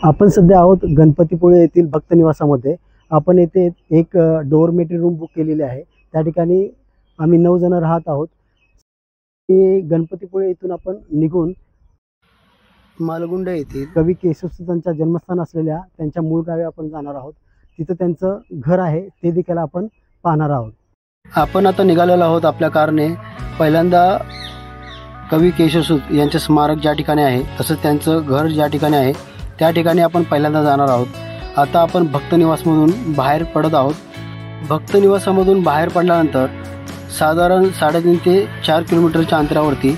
आपण सध्या आहोत गणपतीपुळे येथील भक्त निवासामध्ये। आपण येथे एक डोरमेटरी रूम बुक केलेली आहे। त्या ठिकाणी आम्ही 9 जण राहत आहोत। गणपतीपुळे येथून आपण निघून मालगुंड येथील कवी केशवसुतांच्या जन्मस्थान असलेल्या त्यांच्या मूळ गावी आपण जाणार आहोत। तिथे त्यांचं घर आहे, ते देखील आपण पाहणार आहोत। आपण आता निघालेलो आहोत आपल्या कारने। पहिल्यांदा कवी केशवसुत यांचे स्मारक ज्या ठिकाणी आहे, तसंच त्यांचं घर ज्या ठिकाणी आहे त्या ठिकाणी आपण पहिल्यांदा जाणार आहोत। आता आपण भक्त निवासमधून बाहेर पडत आहोत। भक्त निवासामधून बाहेर पडल्यानंतर साधारण 3.5 ते 4 किलोमीटरच्या अंतरावरती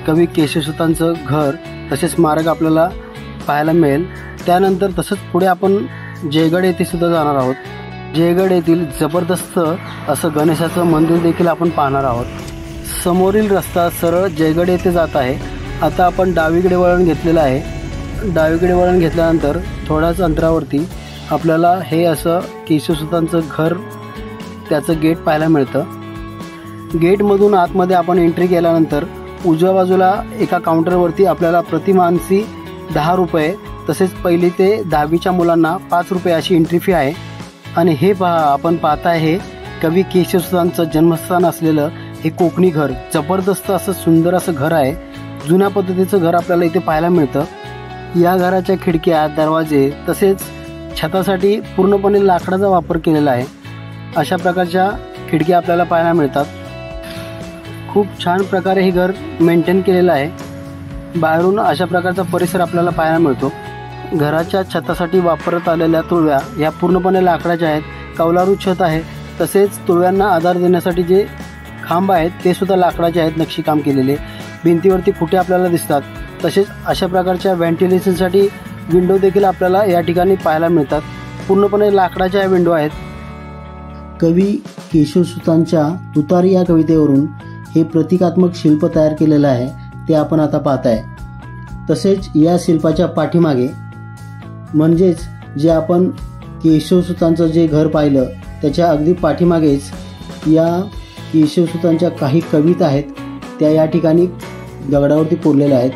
कवी केशवसुतांचं घर तसेच स्मारक आपल्याला पाहायला मिळेल। त्यानंतर तसंच पुढे आपण जयगड येथे सुद्धा जाणार आहोत। जयगड येथील जबरदस्त असं गणेशाचं मंदिर देखील आपण पाहणार आहोत। समोरील रस्ता सरळ जयगड येथे जात आहे। आता आपण डावीकडे वळण घेतलेलं आहे। डावीकडे वळण घेतल्यानंतर थोड्याच अंतरावरती आपल्याला हे असं केशवसुतांचं घर, त्याचं गेट पाहायला मिळतं। गेटमधून आतमध्ये आपण एंट्री केल्यानंतर उजव्या बाजूला एका काउंटरवरती आपल्याला प्रतिमानसी 10 रुपये, तसेच 1ली ते 10वीच्या मुलांना 5 रुपये अशी एंट्री फी आहे। आणि हे पहा, आपण पाहताय हे कवी केशवसुतांचं जन्मस्थान असलेलं हे कोकणी घर, जबरदस्त असं सुंदर असं घर आहे। जुन्या पद्धतीचं घर आपल्याला इथे पाहायला मिळतं। या घराच्या खिडक्या, दरवाजे तसेच छतासाठी पूर्णपणे लाकडाचा वापर केलेला आहे। अशा प्रकारच्या खिडक्या आपल्याला पाहायला मिळतात। खूप छान प्रकारे हे घर मेंटेन केलेलं आहे। बाहेरून अशा प्रकारचा परिसर आपल्याला पाहायला मिळतो। घराच्या छतासाठी वापरत आलेल्या तुळव्या या पूर्णपणे लाकडाच्या आहेत। कौलारू छत आहे, तसेच तुळव्यांना आधार देण्यासाठी जे खांब आहेत ते सुद्धा लाकडाचे आहेत, नक्षीकाम केलेले। भिंतीवरती फुटे आपल्याला दिसतात। तसेच अशा प्रकारच्या व्हेंटिलेशनसाठी विंडो देखील आपल्याला या ठिकाणी पाहायला मिळतात। पूर्णपणे लाकडाच्या विंडो आहेत। कवी केशवसुतांच्या तुतारी या कवितेवरून हे प्रतिकात्मक शिल्प तयार केलेलं आहे, ते आपण आता पाहताय। तसेच या शिल्पाच्या पाठीमागे, म्हणजेच जे आपण केशवसुतांचं जे घर पाहिलं त्याच्या अगदी पाठीमागेच या केशवसुतांच्या काही कविता आहेत, त्या या ठिकाणी दगडावरती कोरलेल्या आहेत।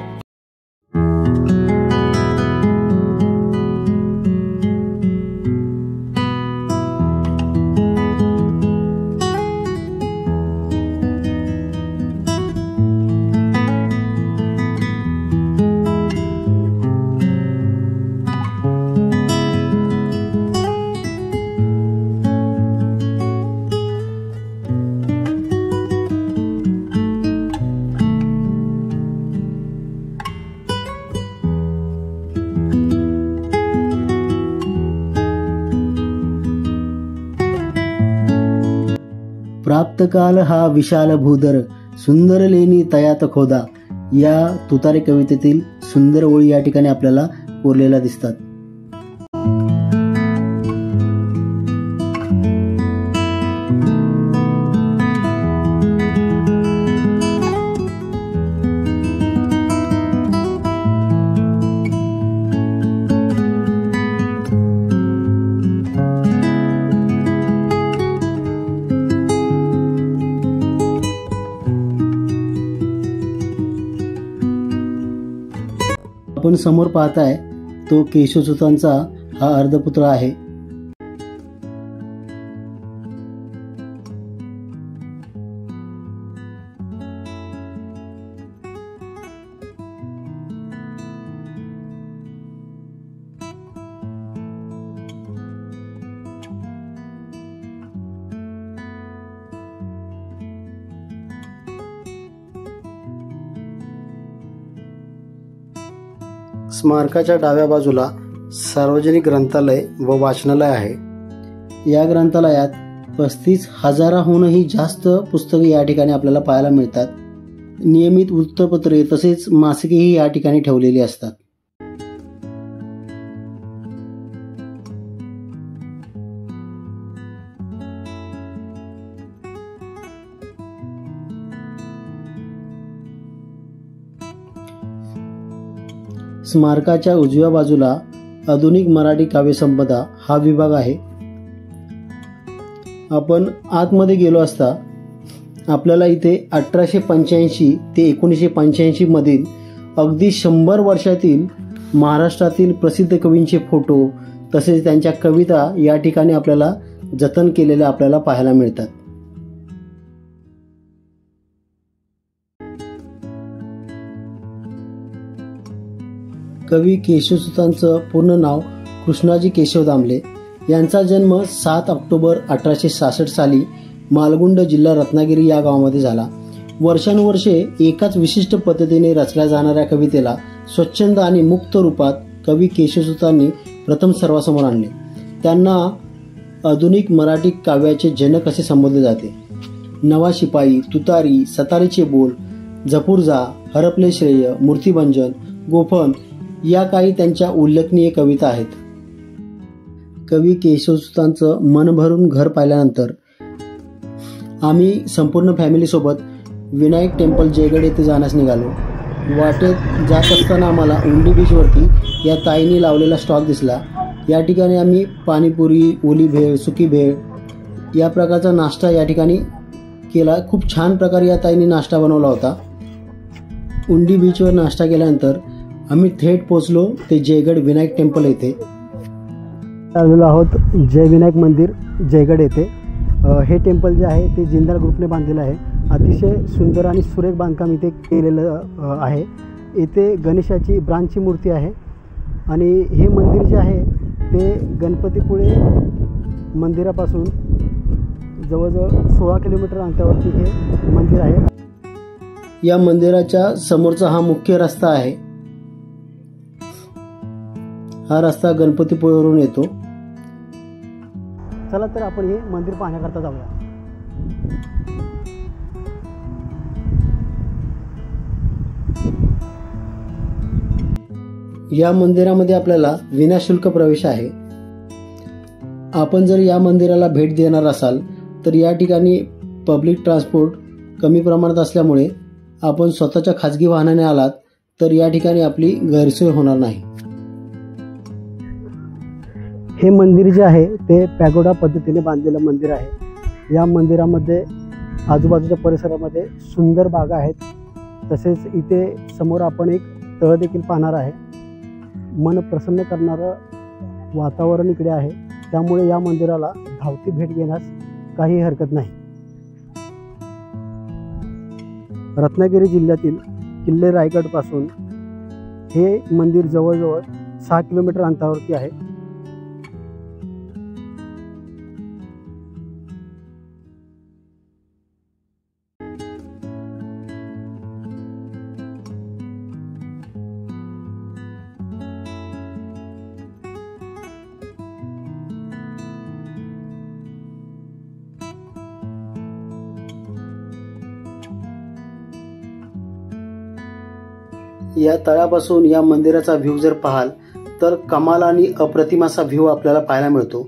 प्राप्त काल हा विशाल भूधर, सुंदर लेनी तयात खोदा, या तुतारी कवितेतील सुंदर ओळी या ठिकाणी आपल्याला कोरलेल्या दिसतात। आपण समोर पाहताय तो केशवसुतांचा हा अर्धपुत्र आहे। स्मारकाच्या डाव्या बाजूला सार्वजनिक ग्रंथालय व वाचनालय आहे। या ग्रंथालयात 35,000हूनही जास्त पुस्तके या ठिकाणी आपल्याला पाहायला मिळतात। नियमित वृत्तपत्रे तसेच मासिकेही या ठिकाणी ठेवलेली असतात। स्मारकाच्या उजव्या बाजूला आधुनिक मराठी काव्यसंपदा हा विभाग आहे। आपण आतमध्ये गेलो असता आपल्याला इथे 1885 ते 1985 मधील अगदी 100 वर्षातील महाराष्ट्रातील प्रसिद्ध कवींचे फोटो तसेच त्यांच्या कविता या ठिकाणी आपल्याला जतन केलेल्या आपल्याला पाहायला मिळतात. कवी केशवसुतांचं पूर्ण नाव कृष्णाजी केशव दामले. यांचा जन्म 7 ऑक्टोबर 1866 साली मालगुंड जिल्हा रत्नागिरी या गावामध्ये झाला. वर्षानुवर्षे एकाच विशिष्ट पद्धतीने रचल्या जाणाऱ्या कवितेला स्वच्छंद आणि मुक्त रूपात कवी केशवसुतांनी प्रथम सर्वांसमोर आणले. त्यांना आधुनिक मराठी काव्याचे जनक असे संबोधले जाते. नवा शिपाई, तुतारी, सतारीचे बोल, झपूर्झा, हरपले श्रेय, मूर्तिभंजन, गोफन या काही त्यांच्या उल्लेखनीय कविता आहेत. कवी केशवसुतांचं मन भरून घर पाहिल्यानंतर आम्ही संपूर्ण फॅमिलीसोबत विनायक टेम्पल जयगड येथे जाण्यास निघालो. वाटेत जात असताना आम्हाला उंडी बीचवरती या ताईंनी लावलेला स्टॉल दिसला. या ठिकाणी आम्ही पाणीपुरी, ओली भेळ, सुकी भेळ या प्रकारचा नाश्ता या ठिकाणी केला. खूप छान प्रकारे या ताईंनी नाश्ता बनवला होता. उंडी बीचवर नाश्ता केल्यानंतर आम्ही थेट पोचलो ते जयगड विनायक टेम्पल येथे. आलेलो आहोत जय विनायक मंदिर जयगड येथे. हे टेम्पल जे आहे ते जिंदाल ग्रुपने बांधलेलं आहे. अतिशय सुंदर आणि सुरेख बांधकाम इथे केलेलं आहे. इथे गणेशाची ब्रांचची मूर्ती आहे आणि हे मंदिर जे आहे ते गणपतीपुळे मंदिरापासून जवळजवळ 16 किलोमीटर अंतरावरती हे मंदिर आहे. या मंदिराच्या समोरचा हा मुख्य रस्ता आहे. हा रस्ता गणपतीपुळेवरून येतो. चला तर आपण हे मंदिर पाहण्याकरता जाऊया. या मंदिरामध्ये आपल्याला विनाशुल्क प्रवेश आहे. आपण जर या मंदिराला भेट देणार असाल तर या ठिकाणी पब्लिक ट्रान्सपोर्ट कमी प्रमाणात असल्यामुळे आपण स्वतःच्या खाजगी वाहनाने आलात तर या ठिकाणी आपली गैरसोय होणार नाही. हे मंदिर जे आहे ते पॅगोडा पद्धतीने बांधलेलं मंदिर आहे. या मंदिरामध्ये आजूबाजूच्या परिसरामध्ये सुंदर बागा आहेत. तसेच इथे समोर आपण एक तळ देखील पाहणार आहे. मन प्रसन्न करणारं वातावरण इकडे आहे. त्यामुळे या मंदिराला धावती भेट घेण्यास काही हरकत नाही. रत्नागिरी जिल्ह्यातील किल्ले रायगडपासून हे मंदिर जवळजवळ 6 किलोमीटर अंतरावरती आहे. या तळापासून या मंदिराचा व्ह्यू जर पाहाल तर कमाल आणि अप्रतिम असा व्ह्यू आपल्याला पाहायला मिळतो.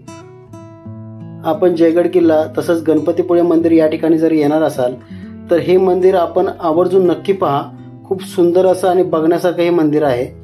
आपण जयगड किल्ला तसंच गणपतीपुळे मंदिर या ठिकाणी जर येणार असाल तर हे मंदिर आपण आवर्जून नक्की पहा. खूप सुंदर असं आणि बघण्यासारखं हे मंदिर आहे.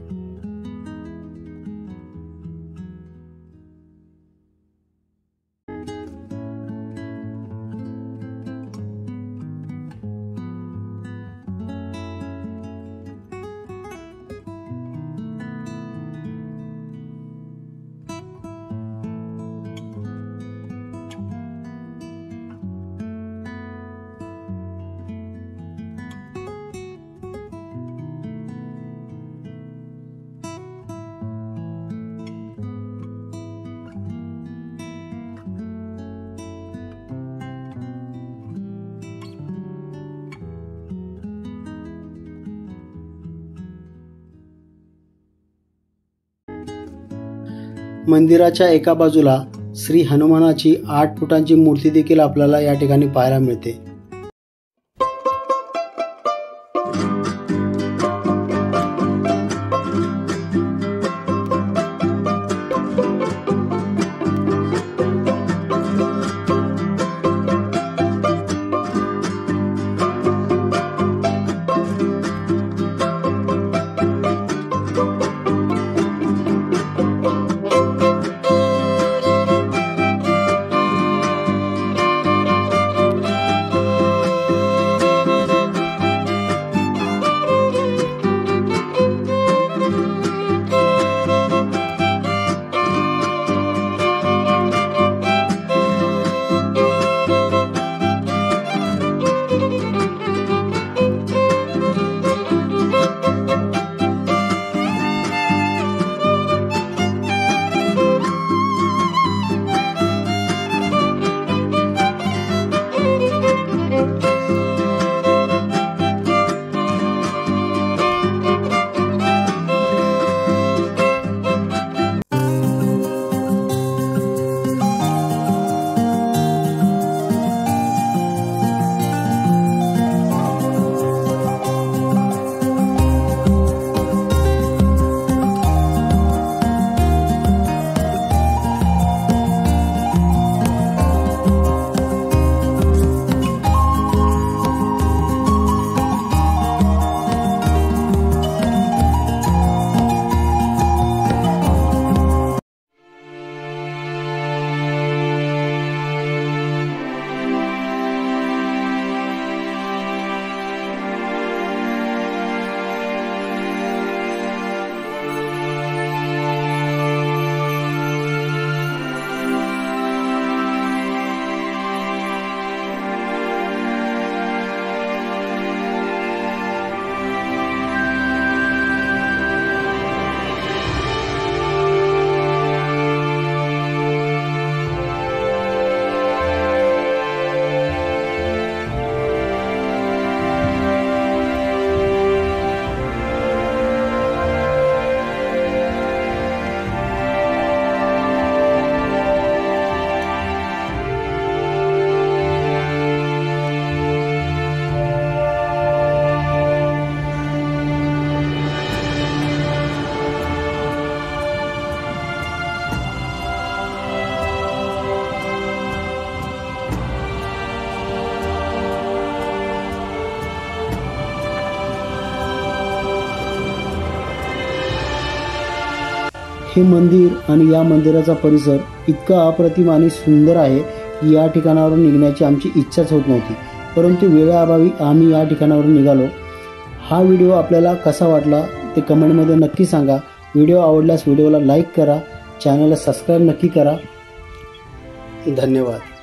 मंदिराच्या एका बाजूला श्री हनुमानाची 8 फुटांची मूर्ती देखील आपल्याला या ठिकाणी पाहायला मिळते. हे मंदिर आणि या मंदिराचा परिसर इतका अप्रतिम आणि सुंदर आहे की या ठिकाणावरून निघण्याची आमची इच्छाच होत नव्हती, परंतु वेळेअभावी आम्ही या ठिकाणावरून निघालो. हा व्हिडिओ आपल्याला कसा वाटला ते कमेंटमध्ये नक्की सांगा. व्हिडिओ आवडल्यास व्हिडिओला लाईक करा, चॅनलला सबस्क्राईब नक्की करा. धन्यवाद.